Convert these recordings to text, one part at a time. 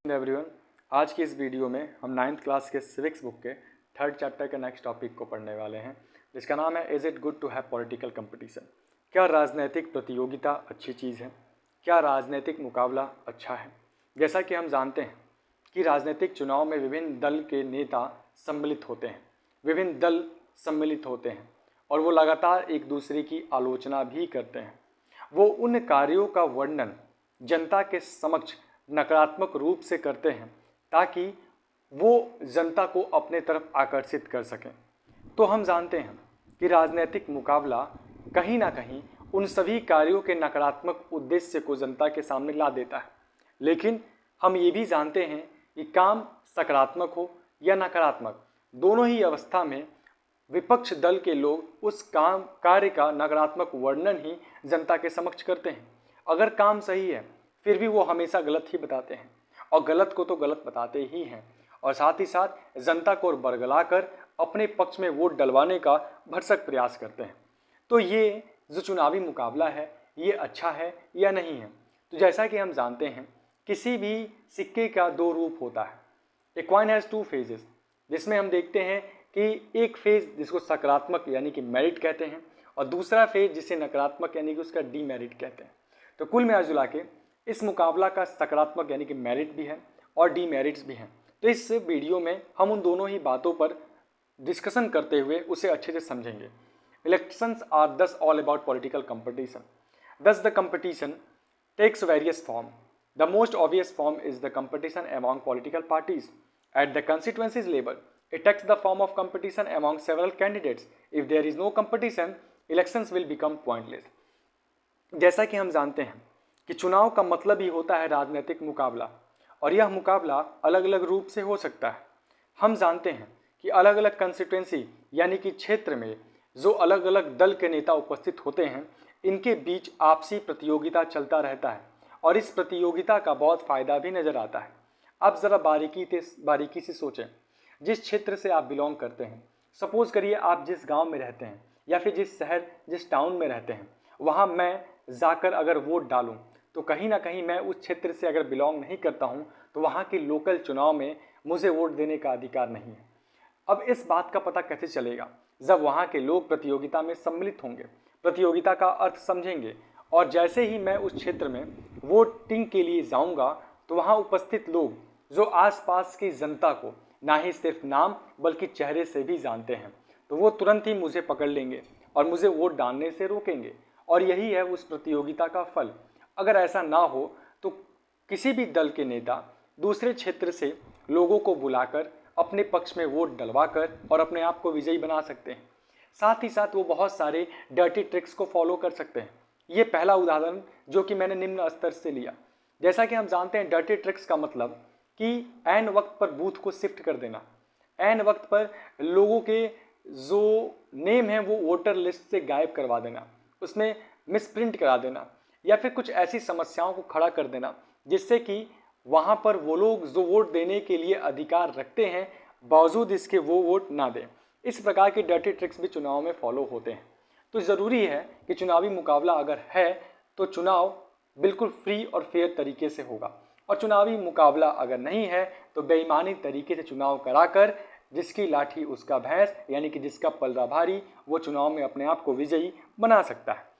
Everyone, आज की इस वीडियो में हम 9th क्लास के सिविक्स बुक के 3rd चैप्टर के नेक्स्ट टॉपिक को पढ़ने वाले हैं, जिसका नाम है is it good to have political competition. क्या राजनीतिक प्रतियोगिता अच्छी चीज़ है? क्या राजनीतिक मुकाबला अच्छा है? जैसा कि हम जानते हैं कि राजनीतिक चुनाव में विभिन्न दल के नेता सम्मिलित होते हैं, विभिन्न दल सम्मिलित होते हैं और वो लगातार एक दूसरे की आलोचना भी करते हैं। वो उन कार्यों का वर्णन जनता के समक्ष नकारात्मक रूप से करते हैं ताकि वो जनता को अपने तरफ आकर्षित कर सकें। तो हम जानते हैं कि राजनीतिक मुकाबला कहीं ना कहीं उन सभी कार्यों के नकारात्मक उद्देश्य को जनता के सामने ला देता है, लेकिन हम ये भी जानते हैं कि काम सकारात्मक हो या नकारात्मक, दोनों ही अवस्था में विपक्ष दल के लोग उस कार्य का नकारात्मक वर्णन ही जनता के समक्ष करते हैं। अगर काम सही है फिर भी वो हमेशा गलत ही बताते हैं और गलत को तो गलत बताते ही हैं और साथ ही साथ जनता को बरगला कर अपने पक्ष में वोट डलवाने का भरसक प्रयास करते हैं। तो ये जो चुनावी मुकाबला है ये अच्छा है या नहीं है? तो जैसा कि हम जानते हैं किसी भी सिक्के का दो रूप होता है। A coin has two phases, जिसमें हम देखते हैं कि एक फेज जिसको सकारात्मक यानी कि मेरिट कहते हैं और दूसरा फेज जिसे नकारात्मक यानी कि उसका डीमेरिट कहते हैं। तो कुल मिला के इस मुकाबला का सकारात्मक यानी कि मेरिट भी है और डीमेरिट्स भी हैं। तो इस वीडियो में हम उन दोनों ही बातों पर डिस्कशन करते हुए उसे अच्छे से समझेंगे। Elections are thus all about political competition. Thus the competition takes various form. The most obvious form is the competition among political parties at the constituencies level. It takes the form of competition among several candidates. If there is no competition, elections will become pointless. जैसा कि हम जानते हैं कि चुनाव का मतलब ही होता है राजनीतिक मुकाबला और यह मुकाबला अलग अलग रूप से हो सकता है। हम जानते हैं कि अलग अलग कंस्टिट्यूएंसी यानी कि क्षेत्र में जो अलग अलग दल के नेता उपस्थित होते हैं, इनके बीच आपसी प्रतियोगिता चलता रहता है और इस प्रतियोगिता का बहुत फ़ायदा भी नज़र आता है। अब ज़रा बारीकी से सोचें। जिस क्षेत्र से आप बिलोंग करते हैं, सपोज़ करिए आप जिस गांव में रहते हैं या फिर जिस शहर जिस टाउन में रहते हैं, वहां मैं जाकर अगर वोट डालूं तो कहीं ना कहीं मैं उस क्षेत्र से अगर बिलोंग नहीं करता हूं तो वहां के लोकल चुनाव में मुझे वोट देने का अधिकार नहीं है। अब इस बात का पता कैसे चलेगा? जब वहाँ के लोग प्रतियोगिता में सम्मिलित होंगे, प्रतियोगिता का अर्थ समझेंगे और जैसे ही मैं उस क्षेत्र में वोटिंग के लिए जाऊँगा तो वहाँ उपस्थित लोग जो आसपास की जनता को ना ही सिर्फ नाम बल्कि चेहरे से भी जानते हैं, तो वो तुरंत ही मुझे पकड़ लेंगे और मुझे वोट डालने से रोकेंगे और यही है उस प्रतियोगिता का फल। अगर ऐसा ना हो तो किसी भी दल के नेता दूसरे क्षेत्र से लोगों को बुलाकर अपने पक्ष में वोट डलवाकर और अपने आप को विजयी बना सकते हैं। साथ ही साथ वो बहुत सारे डर्टी ट्रिक्स को फॉलो कर सकते हैं। ये पहला उदाहरण जो कि मैंने निम्न स्तर से लिया। जैसा कि हम जानते हैं डर्टी ट्रिक्स का मतलब कि ऐन वक्त पर बूथ को शिफ्ट कर देना, ऐन वक्त पर लोगों के जो नेम हैं वो वोटर लिस्ट से गायब करवा देना, उसमें मिसप्रिंट करा देना या फिर कुछ ऐसी समस्याओं को खड़ा कर देना जिससे कि वहाँ पर वो लोग जो वोट देने के लिए अधिकार रखते हैं बावजूद इसके वो वोट ना दें। इस प्रकार के डर्टी ट्रिक्स भी चुनाव में फॉलो होते हैं। तो ज़रूरी है कि चुनावी मुकाबला अगर है तो चुनाव बिल्कुल फ्री और फेयर तरीके से होगा और चुनावी मुकाबला अगर नहीं है तो बेईमानी तरीके से चुनाव कराकर जिसकी लाठी उसका भैंस यानी कि जिसका पलड़ा भारी वो चुनाव में अपने आप को विजयी बना सकता है।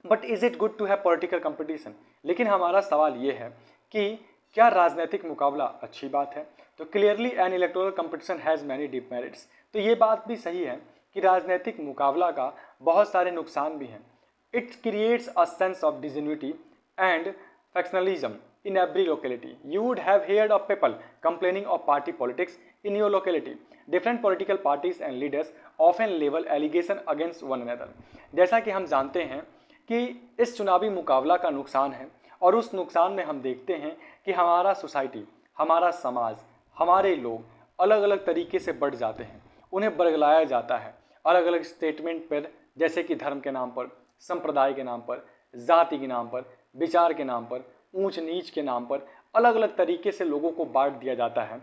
But is it good to have political competition? लेकिन हमारा सवाल ये है कि क्या राजनीतिक मुकाबला अच्छी बात है? तो clearly an electoral competition has many demerits. तो ये बात भी सही है कि राजनीतिक मुकाबला का बहुत सारे नुकसान भी हैं। It creates a sense of disunity and factionalism in every locality. You would have heard of people complaining of party politics in your locality. Different political parties and leaders often level allegation against one another. जैसा कि हम जानते हैं कि इस चुनावी मुकाबला का नुकसान है और उस नुकसान में हम देखते हैं कि हमारा सोसाइटी, हमारा समाज, हमारे लोग अलग अलग तरीके से बढ़ जाते हैं, उन्हें बरगलाया जाता है अलग अलग स्टेटमेंट पर, जैसे कि धर्म के नाम पर, संप्रदाय के नाम पर, जाति के नाम पर, विचार के नाम पर, ऊंच नीच के नाम पर अलग अलग तरीके से लोगों को बांट दिया जाता है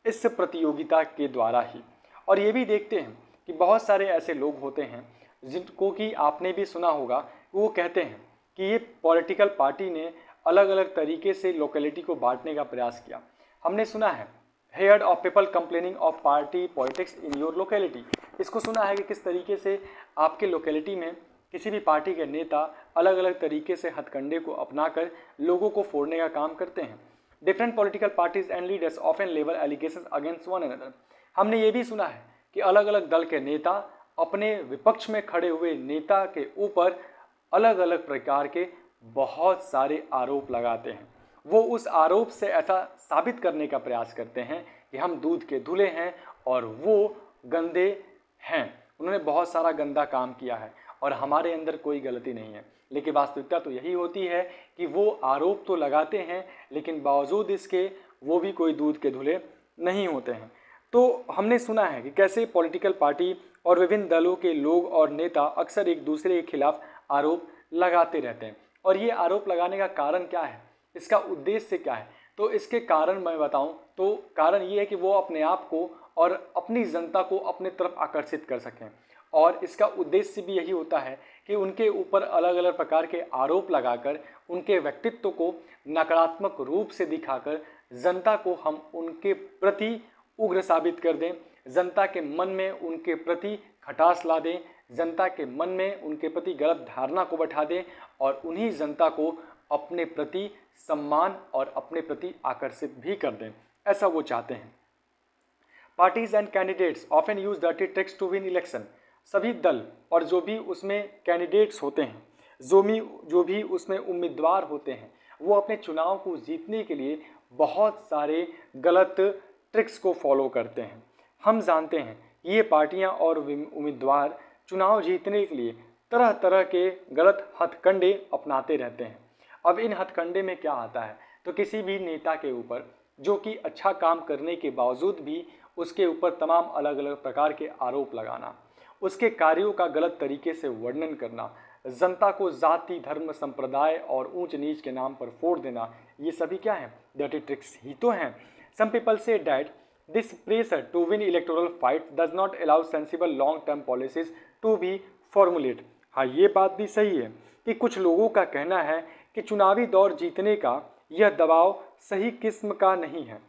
इस प्रतियोगिता के द्वारा ही। और ये भी देखते हैं कि बहुत सारे ऐसे लोग होते हैं जिनको कि आपने भी सुना होगा, वो कहते हैं कि ये पॉलिटिकल पार्टी ने अलग अलग तरीके से लोकेलिटी को बांटने का प्रयास किया। हमने सुना है heard of people complaining of party politics in your locality. इसको सुना है कि किस तरीके से आपके लोकेलिटी में किसी भी पार्टी के नेता अलग अलग तरीके से हथकंडे को अपनाकर लोगों को फोड़ने का काम करते हैं। Different political parties and leaders often level allegations against one another. हमने ये भी सुना है कि अलग अलग दल के नेता अपने विपक्ष में खड़े हुए नेता के ऊपर अलग अलग प्रकार के बहुत सारे आरोप लगाते हैं। वो उस आरोप से ऐसा साबित करने का प्रयास करते हैं कि हम दूध के धुले हैं और वो गंदे हैं, उन्होंने बहुत सारा गंदा काम किया है और हमारे अंदर कोई गलती नहीं है। लेकिन वास्तविकता तो यही होती है कि वो आरोप तो लगाते हैं लेकिन बावजूद इसके वो भी कोई दूध के धुले नहीं होते हैं। तो हमने सुना है कि कैसे पॉलिटिकल पार्टी और विभिन्न दलों के लोग और नेता अक्सर एक दूसरे के खिलाफ आरोप लगाते रहते हैं। और ये आरोप लगाने का कारण क्या है, इसका उद्देश्य क्या है? तो इसके कारण मैं बताऊं तो कारण ये है कि वो अपने आप को और अपनी जनता को अपने तरफ आकर्षित कर सकें। और इसका उद्देश्य भी यही होता है कि उनके ऊपर अलग अलग प्रकार के आरोप लगाकर उनके व्यक्तित्व को नकारात्मक रूप से दिखाकर जनता को हम उनके प्रति उग्र साबित कर दें, जनता के मन में उनके प्रति खटास ला दें, जनता के मन में उनके प्रति गलत धारणा को बैठा दें और उन्हीं जनता को अपने प्रति सम्मान और अपने प्रति आकर्षित भी कर दें। ऐसा वो चाहते हैं। Parties and candidates often use dirty tricks to win election. सभी दल और जो भी उसमें कैंडिडेट्स होते हैं, जो भी उसमें उम्मीदवार होते हैं, वो अपने चुनाव को जीतने के लिए बहुत सारे गलत ट्रिक्स को फॉलो करते हैं। हम जानते हैं ये पार्टियां और उम्मीदवार चुनाव जीतने के लिए तरह तरह के गलत हथकंडे अपनाते रहते हैं। अब इन हथकंडे में क्या आता है, तो किसी भी नेता के ऊपर जो कि अच्छा काम करने के बावजूद भी उसके ऊपर तमाम अलग अलग प्रकार के आरोप लगाना, उसके कार्यों का गलत तरीके से वर्णन करना, जनता को जाति धर्म संप्रदाय और ऊंच नीच के नाम पर फोड़ देना, ये सभी क्या है, डर्टी ट्रिक्स ही तो हैं। Some people say that this pressure to win electoral fight does not allow sensible long term policies to be formulate. हाँ, ये बात भी सही है कि कुछ लोगों का कहना है कि चुनावी दौर जीतने का यह दबाव सही किस्म का नहीं है,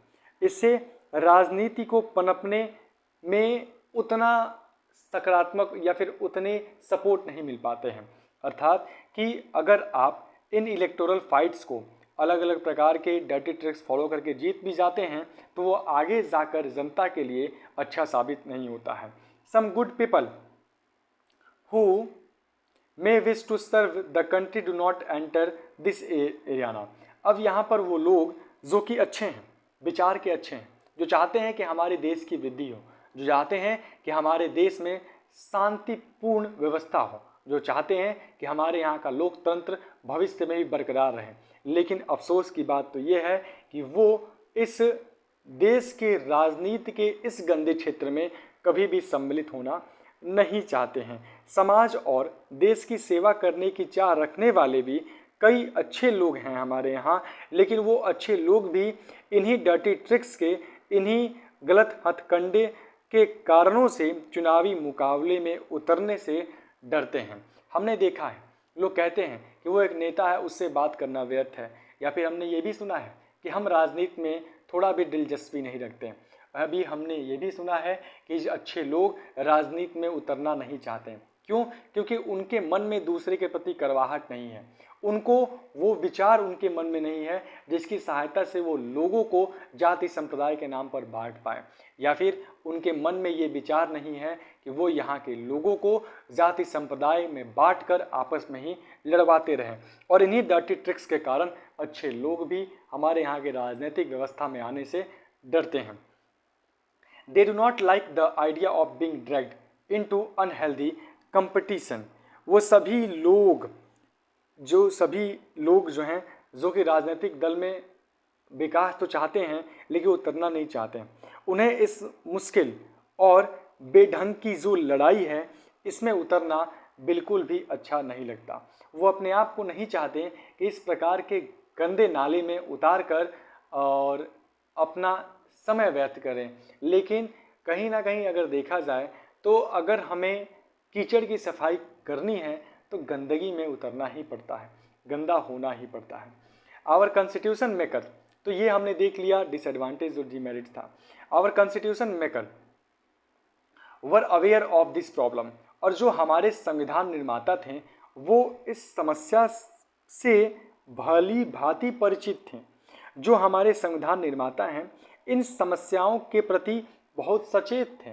इससे राजनीति को पनपने में उतना सकारात्मक या फिर उतने सपोर्ट नहीं मिल पाते हैं। अर्थात कि अगर आप इन इलेक्टोरल फाइट्स को अलग अलग प्रकार के डर्टी ट्रिक्स फॉलो करके जीत भी जाते हैं तो वो आगे जाकर जनता के लिए अच्छा साबित नहीं होता है। Some good people who may wish to serve the country do not enter this arena. अब यहाँ पर वो लोग जो कि अच्छे हैं, विचार के अच्छे हैं, जो चाहते हैं कि हमारे देश की वृद्धि हो, जो चाहते हैं कि हमारे देश में शांतिपूर्ण व्यवस्था हो, जो चाहते हैं कि हमारे यहाँ का लोकतंत्र भविष्य में भी बरकरार रहे। लेकिन अफसोस की बात तो ये है कि वो इस देश के राजनीति के इस गंदे क्षेत्र में कभी भी सम्मिलित होना नहीं चाहते हैं। समाज और देश की सेवा करने की चाह रखने वाले भी कई अच्छे लोग हैं हमारे यहाँ, लेकिन वो अच्छे लोग भी इन्हीं डर्टी ट्रिक्स के, इन्हीं गलत हथकंडे के कारणों से चुनावी मुकाबले में उतरने से डरते हैं। हमने देखा है लोग कहते हैं कि वो एक नेता है, उससे बात करना व्यर्थ है, या फिर हमने ये भी सुना है कि हम राजनीति में थोड़ा भी दिलचस्पी नहीं रखते हैं। अभी हमने ये भी सुना है कि अच्छे लोग राजनीति में उतरना नहीं चाहते हैं। क्यों? क्योंकि उनके मन में दूसरे के प्रति करवाहट नहीं है, उनको वो विचार उनके मन में नहीं है जिसकी सहायता से वो लोगों को जाति संप्रदाय के नाम पर बांट पाए, या फिर उनके मन में ये विचार नहीं है कि वो यहाँ के लोगों को जाति संप्रदाय में बांटकर आपस में ही लड़वाते रहें। और इन्हीं डर्टी ट्रिक्स के कारण अच्छे लोग भी हमारे यहाँ के राजनीतिक व्यवस्था में आने से डरते हैं। They do not like the idea of being dragged into unhealthy competition। वो सभी लोग जो हैं जो कि राजनीतिक दल में विकास तो चाहते हैं लेकिन उतरना नहीं चाहते हैं, उन्हें इस मुश्किल और बेढंग की जो लड़ाई है इसमें उतरना बिल्कुल भी अच्छा नहीं लगता। वो अपने आप को नहीं चाहते कि इस प्रकार के गंदे नाले में उतार कर और अपना समय व्यर्थ करें। लेकिन कहीं ना कहीं अगर देखा जाए तो अगर हमें कीचड़ की सफाई करनी है तो गंदगी में उतरना ही पड़ता है, गंदा होना ही पड़ता है। आवर कॉन्स्टिट्यूशन मेकर, तो ये हमने देख लिया डिसएडवांटेज और डिमेरिट था। Our constitution maker were aware of this problem, और जो हमारे संविधान निर्माता थे वो इस समस्या से भली भांति परिचित थे। जो हमारे संविधान निर्माता हैं इन समस्याओं के प्रति बहुत सचेत थे।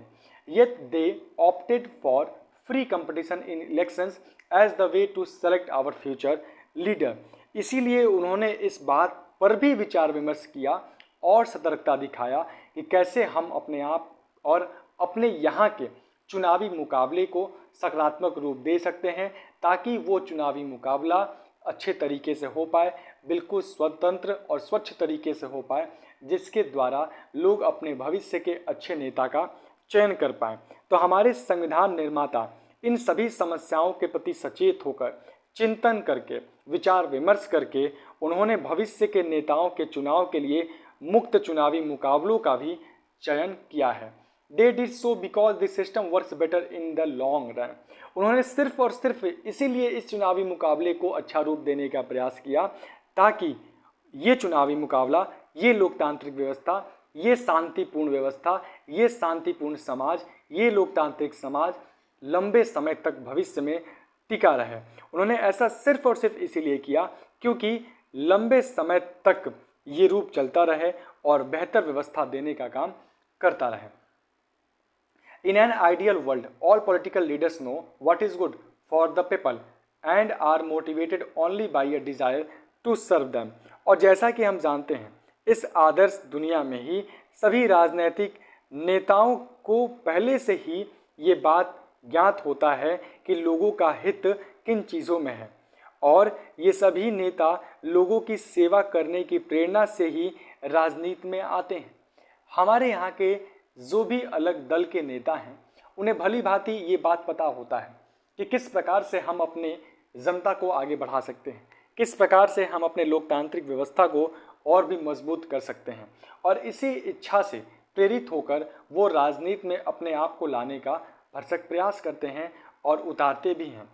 Yet they opted for free competition in elections as the way to select our future leader, इसीलिए उन्होंने इस बात पर भी विचार विमर्श किया और सतर्कता दिखाया कि कैसे हम अपने आप और अपने यहाँ के चुनावी मुकाबले को सकारात्मक रूप दे सकते हैं, ताकि वो चुनावी मुकाबला अच्छे तरीके से हो पाए, बिल्कुल स्वतंत्र और स्वच्छ तरीके से हो पाए, जिसके द्वारा लोग अपने भविष्य के अच्छे नेता का चयन कर पाएँ। तो हमारे संविधान निर्माता इन सभी समस्याओं के प्रति सचेत होकर चिंतन करके विचार विमर्श करके उन्होंने भविष्य के नेताओं के चुनाव के लिए मुक्त चुनावी मुकाबलों का भी चयन किया है। They did so because the system works better in the long run. उन्होंने सिर्फ और सिर्फ इसीलिए इस चुनावी मुकाबले को अच्छा रूप देने का प्रयास किया ताकि ये चुनावी मुकाबला, ये लोकतांत्रिक व्यवस्था, ये शांतिपूर्ण व्यवस्था, ये शांतिपूर्ण समाज, ये लोकतांत्रिक समाज लंबे समय तक भविष्य में टिका रहे। उन्होंने ऐसा सिर्फ और सिर्फ इसीलिए किया क्योंकि लंबे समय तक ये रूप चलता रहे और बेहतर व्यवस्था देने का काम करता रहे। In an ideal world, all political leaders know what is good for the people and are motivated only by a desire to serve them. और जैसा कि हम जानते हैं, इस आदर्श दुनिया में ही सभी राजनीतिक नेताओं को पहले से ही ये बात ज्ञात होता है कि लोगों का हित किन चीज़ों में है, और ये सभी नेता लोगों की सेवा करने की प्रेरणा से ही राजनीति में आते हैं। हमारे यहाँ के जो भी अलग दल के नेता हैं उन्हें भली भांति ये बात पता होता है कि किस प्रकार से हम अपने जनता को आगे बढ़ा सकते हैं, किस प्रकार से हम अपने लोकतांत्रिक व्यवस्था को और भी मजबूत कर सकते हैं, और इसी इच्छा से प्रेरित होकर वो राजनीति में अपने आप को लाने का भरसक प्रयास करते हैं और उतारते भी हैं।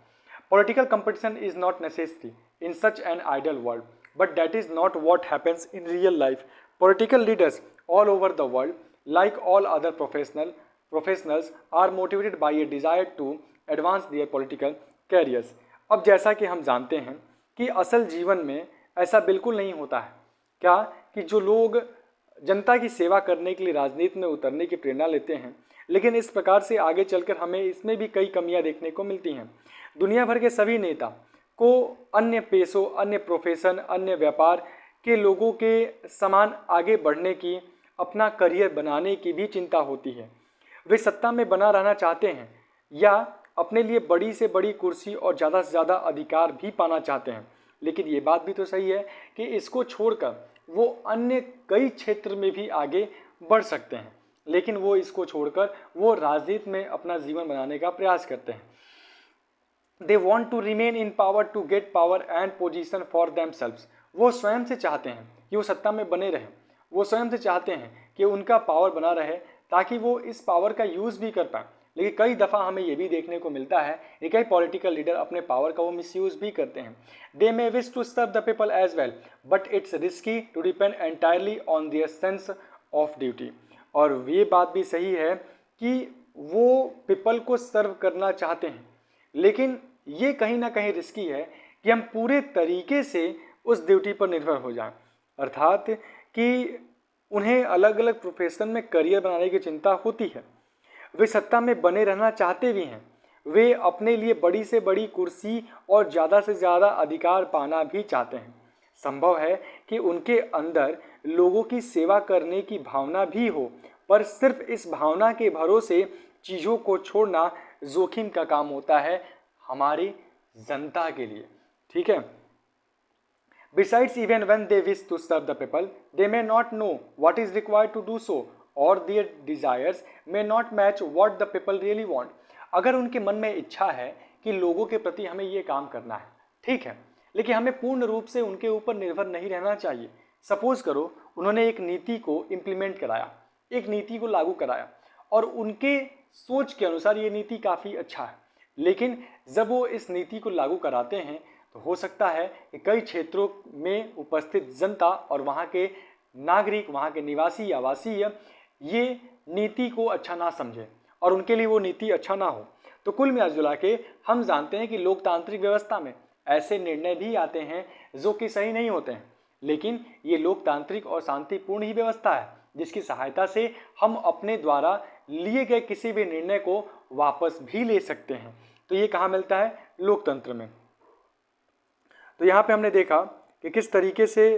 Political competition is not necessary in such an ideal world, but that is not what happens in real life. Political leaders all over the world like all other professionals are motivated by a desire to advance their political careers. अब जैसा कि हम जानते हैं कि असल जीवन में ऐसा बिल्कुल नहीं होता है क्या कि जो लोग जनता की सेवा करने के लिए राजनीति में उतरने की प्रेरणा लेते हैं, लेकिन इस प्रकार से आगे चलकर हमें इसमें भी कई कमियां देखने को मिलती हैं। दुनिया भर के सभी नेता को अन्य पेशों, अन्य प्रोफेशन, अन्य व्यापार के लोगों के समान आगे बढ़ने की, अपना करियर बनाने की भी चिंता होती है। वे सत्ता में बना रहना चाहते हैं या अपने लिए बड़ी से बड़ी कुर्सी और ज़्यादा से ज़्यादा अधिकार भी पाना चाहते हैं, लेकिन ये बात भी तो सही है कि इसको छोड़कर वो अन्य कई क्षेत्र में भी आगे बढ़ सकते हैं, लेकिन वो इसको छोड़कर वो राजनीति में अपना जीवन बनाने का प्रयास करते हैं। They want to remain in power to get power and position for themselves. वो स्वयं से चाहते हैं कि वो सत्ता में बने रहें, वो स्वयं से चाहते हैं कि उनका पावर बना रहे ताकि वो इस पावर का यूज़ भी कर पाएँ। लेकिन कई दफ़ा हमें ये भी देखने को मिलता है कि कई पॉलिटिकल लीडर अपने पावर का वो मिसयूज़ भी करते हैं। They may wish to serve the people as well, but it's risky to depend entirely on their sense of duty. और ये बात भी सही है कि वो पीपल को सर्व करना चाहते हैं, लेकिन ये कहीं ना कहीं रिस्की है कि हम पूरे तरीके से उस ड्यूटी पर निर्भर हो जाएं, अर्थात कि उन्हें अलग अलग प्रोफेशन में करियर बनाने की चिंता होती है। वे सत्ता में बने रहना चाहते भी हैं, वे अपने लिए बड़ी से बड़ी कुर्सी और ज़्यादा से ज़्यादा अधिकार पाना भी चाहते हैं। संभव है कि उनके अंदर लोगों की सेवा करने की भावना भी हो, पर सिर्फ इस भावना के भरोसे चीज़ों को छोड़ना जोखिम का काम होता है हमारी जनता के लिए। ठीक है। Besides, even when they wish to serve the people, they may not know what is required to do so, or their desires may not match what the people really want. अगर उनके मन में इच्छा है कि लोगों के प्रति हमें ये काम करना है, ठीक है, लेकिन हमें पूर्ण रूप से उनके ऊपर निर्भर नहीं रहना चाहिए। सपोज करो उन्होंने एक नीति को इम्प्लीमेंट कराया, एक नीति को लागू कराया, और उनके सोच के अनुसार ये नीति काफ़ी अच्छा है, लेकिन जब वो इस नीति को लागू कराते हैं तो हो सकता है कि कई क्षेत्रों में उपस्थित जनता और वहाँ के नागरिक, वहाँ के निवासी, आवासीय ये नीति को अच्छा ना समझें और उनके लिए वो नीति अच्छा ना हो। तो कुल मिला के हम जानते हैं कि लोकतांत्रिक व्यवस्था में ऐसे निर्णय भी आते हैं जो कि सही नहीं होते हैं, लेकिन ये लोकतांत्रिक और शांतिपूर्ण ही व्यवस्था है जिसकी सहायता से हम अपने द्वारा लिए गए किसी भी निर्णय को वापस भी ले सकते हैं। तो ये कहाँ मिलता है? लोकतंत्र में। तो यहाँ पे हमने देखा कि किस तरीके से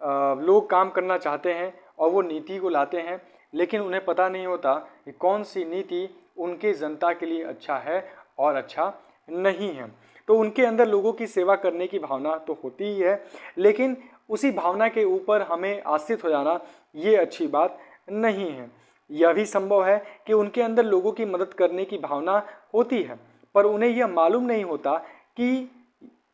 लोग काम करना चाहते हैं और वो नीति को लाते हैं, लेकिन उन्हें पता नहीं होता कि कौन सी नीति उनके जनता के लिए अच्छा है और अच्छा नहीं है। तो उनके अंदर लोगों की सेवा करने की भावना तो होती ही है, लेकिन उसी भावना के ऊपर हमें आश्रित हो जाना ये अच्छी बात नहीं है। यह भी संभव है कि उनके अंदर लोगों की मदद करने की भावना होती है, पर उन्हें यह मालूम नहीं होता कि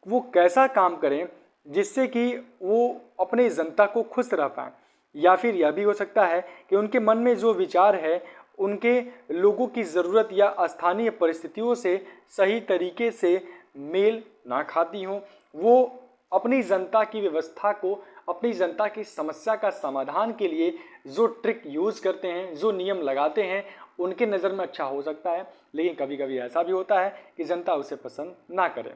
वो कैसा काम करें जिससे कि वो अपने जनता को खुश रह पाएँ। या फिर यह भी हो सकता है कि उनके मन में जो विचार है उनके लोगों की ज़रूरत या स्थानीय परिस्थितियों से सही तरीके से मेल ना खाती हों। वो अपनी जनता की व्यवस्था को, अपनी जनता की समस्या का समाधान के लिए जो ट्रिक यूज़ करते हैं, जो नियम लगाते हैं, उनके नज़र में अच्छा हो सकता है, लेकिन कभी कभी ऐसा भी होता है कि जनता उसे पसंद ना करे।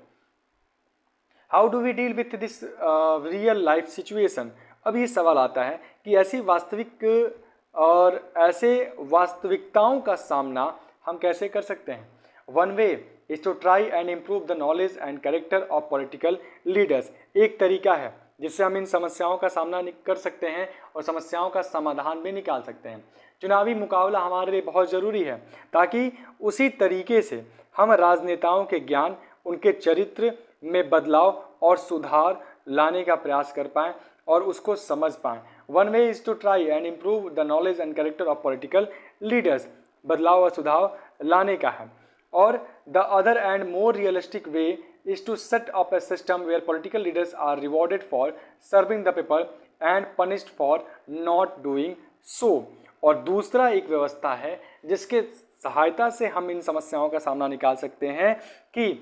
How do we deal with this real life situation? अब ये सवाल आता है कि ऐसी वास्तविक और ऐसे वास्तविकताओं का सामना हम कैसे कर सकते हैं। One way is to try and improve the knowledge and character of political leaders. एक तरीका है जिससे हम इन समस्याओं का सामना कर सकते हैं और समस्याओं का समाधान भी निकाल सकते हैं। चुनावी मुकाबला हमारे लिए बहुत ज़रूरी है ताकि उसी तरीके से हम राजनेताओं के ज्ञान, उनके चरित्र में बदलाव और सुधार लाने का प्रयास कर पाएँ और उसको समझ पाएँ। One way is to try and improve the knowledge and character of political leaders, बदलाव और सुधार लाने का है। और the other and more realistic way is to set up a system where political leaders are rewarded for serving the people and punished for not doing so. और दूसरा एक व्यवस्था है जिसके सहायता से हम इन समस्याओं का सामना निकाल सकते हैं कि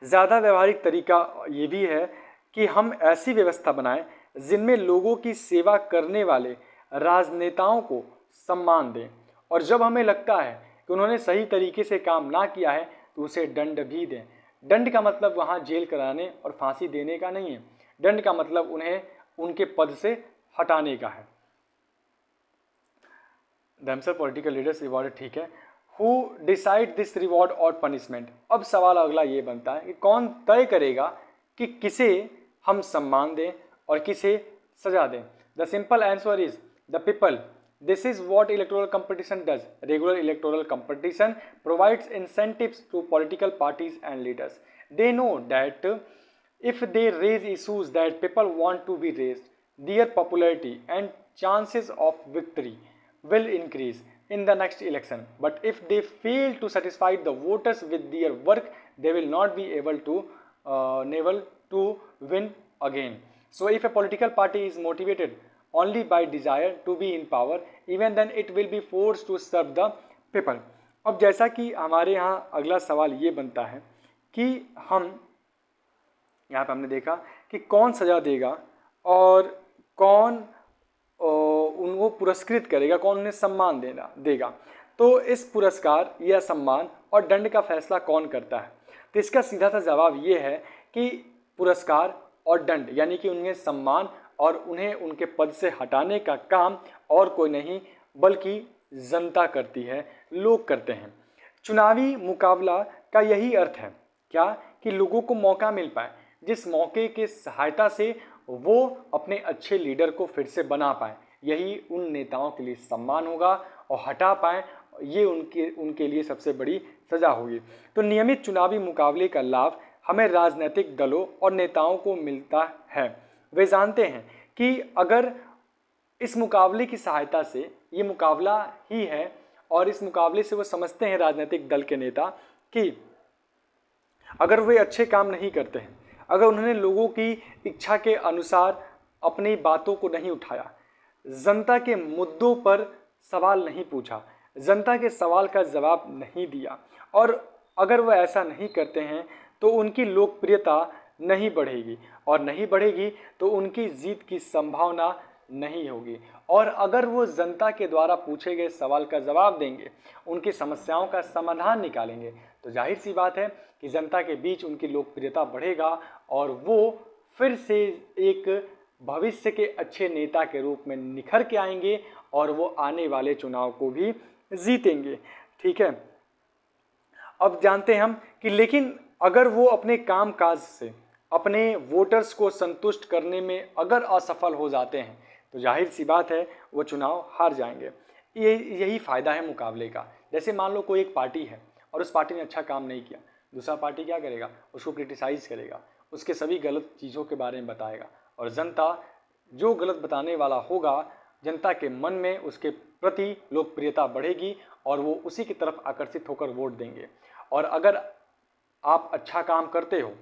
ज़्यादा व्यवहारिक तरीका ये भी है कि हम ऐसी व्यवस्था बनाएं जिनमें लोगों की सेवा करने वाले राजनेताओं को सम्मान दें, और जब हमें लगता है कि उन्होंने सही तरीके से काम ना किया है तो उसे दंड भी दें। दंड का मतलब वहाँ जेल कराने और फांसी देने का नहीं है। दंड का मतलब उन्हें उनके पद से हटाने का है। दमसर पॉलिटिकल लीडर्स रिवॉर्ड, ठीक है। हु डिसाइड दिस रिवॉर्ड और पनिशमेंट? अब सवाल अगला ये बनता है कि कौन तय करेगा कि किसे हम सम्मान दें और किसे सजा दें। The simple answer is the people. This is what electoral competition does. Regular electoral competition provides incentives to political parties and leaders. They know that if they raise issues that people want to be raised, their popularity and chances of victory will increase in the next election. But if they fail to satisfy the voters with their work, they will not be able to win again. So if a political party is motivated only by desire to be in power, even then it will be forced to serve the people. अब जैसा कि हमारे यहाँ अगला सवाल ये बनता है कि हम यहाँ पे हमने देखा कि कौन सज़ा देगा और कौन उनको पुरस्कृत करेगा, कौन उन्हें सम्मान देगा। तो इस पुरस्कार या सम्मान और दंड का फैसला कौन करता है? तो इसका सीधा सा जवाब ये है कि पुरस्कार और दंड यानी कि उन्हें सम्मान और उन्हें उनके पद से हटाने का काम और कोई नहीं बल्कि जनता करती है, लोग करते हैं। चुनावी मुकाबला का यही अर्थ है क्या कि लोगों को मौका मिल पाए जिस मौके के सहायता से वो अपने अच्छे लीडर को फिर से बना पाएँ। यही उन नेताओं के लिए सम्मान होगा और हटा पाएँ ये उनके लिए सबसे बड़ी सज़ा होगी। तो नियमित चुनावी मुकाबले का लाभ हमें राजनीतिक दलों और नेताओं को मिलता है। वे जानते हैं कि अगर इस मुकाबले की सहायता से, ये मुकाबला ही है और इस मुकाबले से वो समझते हैं राजनीतिक दल के नेता कि अगर वे अच्छे काम नहीं करते हैं, अगर उन्होंने लोगों की इच्छा के अनुसार अपनी बातों को नहीं उठाया, जनता के मुद्दों पर सवाल नहीं पूछा, जनता के सवाल का जवाब नहीं दिया, और अगर वह ऐसा नहीं करते हैं तो उनकी लोकप्रियता नहीं बढ़ेगी, और नहीं बढ़ेगी तो उनकी जीत की संभावना नहीं होगी। और अगर वो जनता के द्वारा पूछे गए सवाल का जवाब देंगे, उनकी समस्याओं का समाधान निकालेंगे, तो जाहिर सी बात है कि जनता के बीच उनकी लोकप्रियता बढ़ेगा और वो फिर से एक भविष्य के अच्छे नेता के रूप में निखर के आएंगे और वो आने वाले चुनाव को भी जीतेंगे। ठीक है, अब जानते हैं हम कि लेकिन अगर वो अपने काम काज से अपने वोटर्स को संतुष्ट करने में अगर असफल हो जाते हैं तो जाहिर सी बात है वो चुनाव हार जाएंगे। यही फ़ायदा है मुकाबले का। जैसे मान लो कोई एक पार्टी है और उस पार्टी ने अच्छा काम नहीं किया, दूसरा पार्टी क्या करेगा, उसको क्रिटिसाइज़ करेगा, उसके सभी गलत चीज़ों के बारे में बताएगा, और जनता जो गलत बताने वाला होगा, जनता के मन में उसके प्रति लोकप्रियता बढ़ेगी और वो उसी की तरफ आकर्षित होकर वोट देंगे। और अगर आप अच्छा काम करते हो,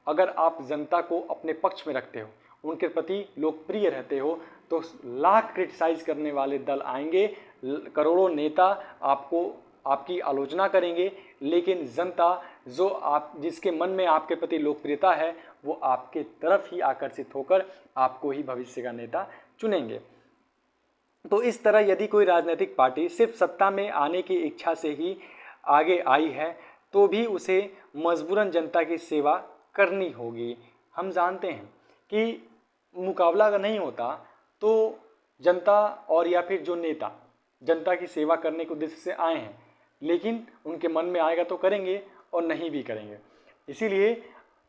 अगर आप जनता को अपने पक्ष में रखते हो, उनके प्रति लोकप्रिय रहते हो, तो लाख क्रिटिसाइज करने वाले दल आएंगे, करोड़ों नेता आपकी आलोचना करेंगे, लेकिन जनता जो जिसके मन में आपके प्रति लोकप्रियता है वो आपके तरफ ही आकर्षित होकर आपको ही भविष्य का नेता चुनेंगे। तो इस तरह यदि कोई राजनीतिक पार्टी सिर्फ सत्ता में आने की इच्छा से ही आगे आई है तो भी उसे मजबूरन जनता की सेवा करनी होगी। हम जानते हैं कि मुकाबला अगर नहीं होता तो जनता और या फिर जो नेता जनता की सेवा करने के उद्देश्य से आए हैं, लेकिन उनके मन में आएगा तो करेंगे और नहीं भी करेंगे। इसीलिए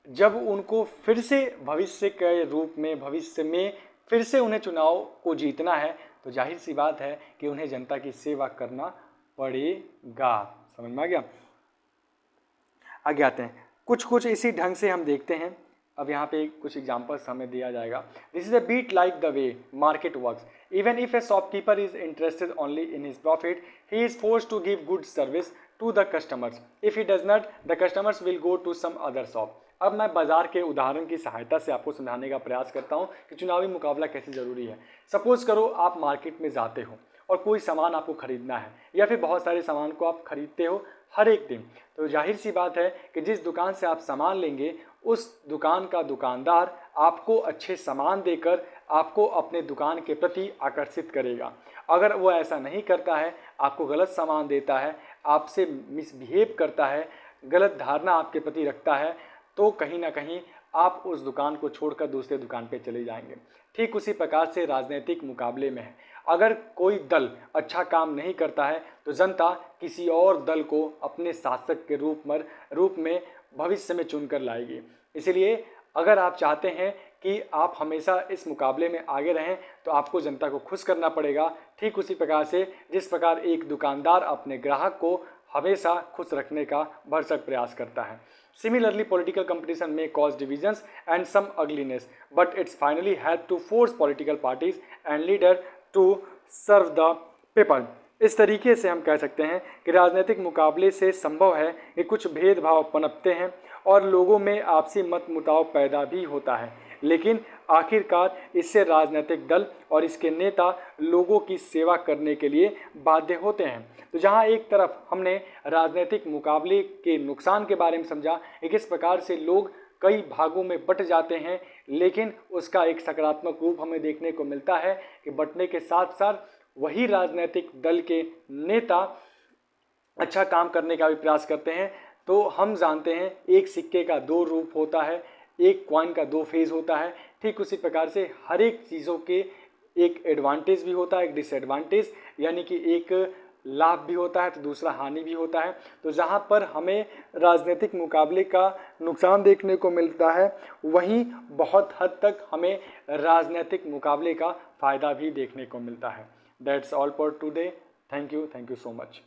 जब उनको फिर से भविष्य के रूप में भविष्य में फिर से उन्हें चुनाव को जीतना है तो जाहिर सी बात है कि उन्हें जनता की सेवा करना पड़ेगा। समझ में आ गया? आगे आते हैं, कुछ इसी ढंग से हम देखते हैं। अब यहाँ पे कुछ एग्जांपल्स हमें दिया जाएगा। This is a bit like the way market works. Even if a shopkeeper is interested only in his profit, he is forced to give good service to the customers. If he does not, the customers will go to some other shop. अब मैं बाजार के उदाहरण की सहायता से आपको समझाने का प्रयास करता हूँ कि चुनावी मुकाबला कैसे ज़रूरी है। सपोज करो आप मार्केट में जाते हो और कोई सामान आपको खरीदना है, या फिर बहुत सारे सामान को आप खरीदते हो हर एक दिन, तो जाहिर सी बात है कि जिस दुकान से आप सामान लेंगे उस दुकान का दुकानदार आपको अच्छे सामान देकर आपको अपने दुकान के प्रति आकर्षित करेगा। अगर वो ऐसा नहीं करता है, आपको गलत सामान देता है, आपसे मिसबिहेव करता है, गलत धारणा आपके प्रति रखता है, तो कहीं ना कहीं आप उस दुकान को छोड़कर दूसरे दुकान पे चले जाएंगे। ठीक उसी प्रकार से राजनीतिक मुकाबले में है, अगर कोई दल अच्छा काम नहीं करता है तो जनता किसी और दल को अपने शासक के रूप में भविष्य में चुनकर लाएगी। इसलिए अगर आप चाहते हैं कि आप हमेशा इस मुकाबले में आगे रहें तो आपको जनता को खुश करना पड़ेगा। ठीक उसी प्रकार से जिस प्रकार एक दुकानदार अपने ग्राहक को हमेशा खुश रखने का भरसक प्रयास करता है। Similarly, political competition may cause divisions and some ugliness, but it's finally had to force political parties and leader to serve the people. इस तरीके से हम कह सकते हैं कि राजनीतिक मुकाबले से संभव है कि कुछ भेदभाव पनपते हैं और लोगों में आपसी मत मुटाव पैदा भी होता है, लेकिन आखिरकार इससे राजनीतिक दल और इसके नेता लोगों की सेवा करने के लिए बाध्य होते हैं। तो जहां एक तरफ हमने राजनीतिक मुकाबले के नुकसान के बारे में समझा कि किस प्रकार से लोग कई भागों में बट जाते हैं, लेकिन उसका एक सकारात्मक रूप हमें देखने को मिलता है कि बटने के साथ साथ वही राजनीतिक दल के नेता अच्छा काम करने का भी प्रयास करते हैं। तो हम जानते हैं एक सिक्के का दो रूप होता है, एक कॉइन का दो फेज होता है। ठीक उसी प्रकार से हर एक चीज़ों के एक एडवांटेज भी होता है, एक डिसएडवांटेज, यानी कि एक लाभ भी होता है तो दूसरा हानि भी होता है। तो जहाँ पर हमें राजनीतिक मुकाबले का नुकसान देखने को मिलता है, वहीं बहुत हद तक हमें राजनीतिक मुकाबले का फ़ायदा भी देखने को मिलता है। That's all for today. Thank you so much.